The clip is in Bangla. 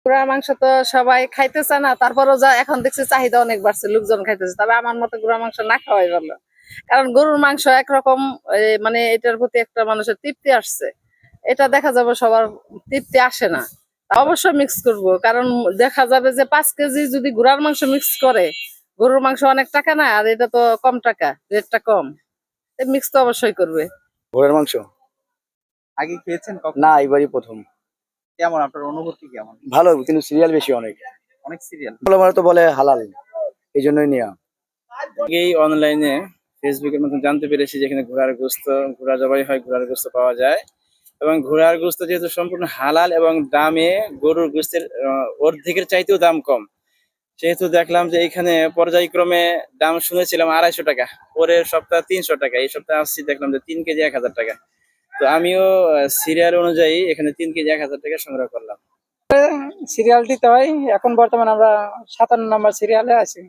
গুড়ার মাংস তো সবাই খাইতে চায় না, তারপরেও যা এখন দেখছি চাহিদা অনেক বাড়ছে, লোকজন খাইতেছে। তবে আমার মতে গুড়ার মাংস না খাওয়াই ভালো, কারণ গরুর মাংস একরকম, মানে এটার প্রতি একটা মানুষের তৃপ্তি আসছে, এটা দেখা যাবে সবার তৃপ্তি আসে না। অবশ্যই মিক্স করব, কারণ দেখা যাবে যে 5 কেজি যদি গুড়ার মাংস মিক্স করে, গরুর মাংস অনেক টাকা না, আর এটা তো কম টাকা, রেটটা কম, মিক্স তো অবশ্যই করবে। ঘোড়ার মাংস আগে খেয়েছেন কখনো? না, এবারই প্রথম। কেমন আপনার অনুভূতি কেমন? ভালো, কিন্তু সিরিয়াল বেশি অনেক। অনেক সিরিয়াল। আমার তো বলে হালাল, এই জন্যই নেওয়া। আগেই অনলাইনে ফেসবুকের মাধ্যমে জানতে পেরেছি যেখানে ঘোড়ার গোস্ত, ঘোড়া জবাই হয়, ঘোড়ার গোস্ত পাওয়া যায়। এবং ঘোড়ার গোস্ত যেহেতু সম্পূর্ণ হালাল এবং দামে গরুর গোস্তের অর্ধেকের চাইতেও দাম কম, সেহেতু দেখলাম যে এখানে পর্যায়ক্রমে দাম শুনেছিলাম 250 টাকা, পরের সপ্তাহ 300 টাকা, এই সপ্তাহে আসছি দেখলাম যে 3 কেজি 1000 টাকা। তো আমিও সিরিয়াল অনুযায়ী এখানে 3 কেজি 1000 টাকা সংগ্রহ করলাম। সিরিয়ালটি তো হয় এখন বর্তমানে আমরা 57 নম্বর সিরিয়ালে আছি।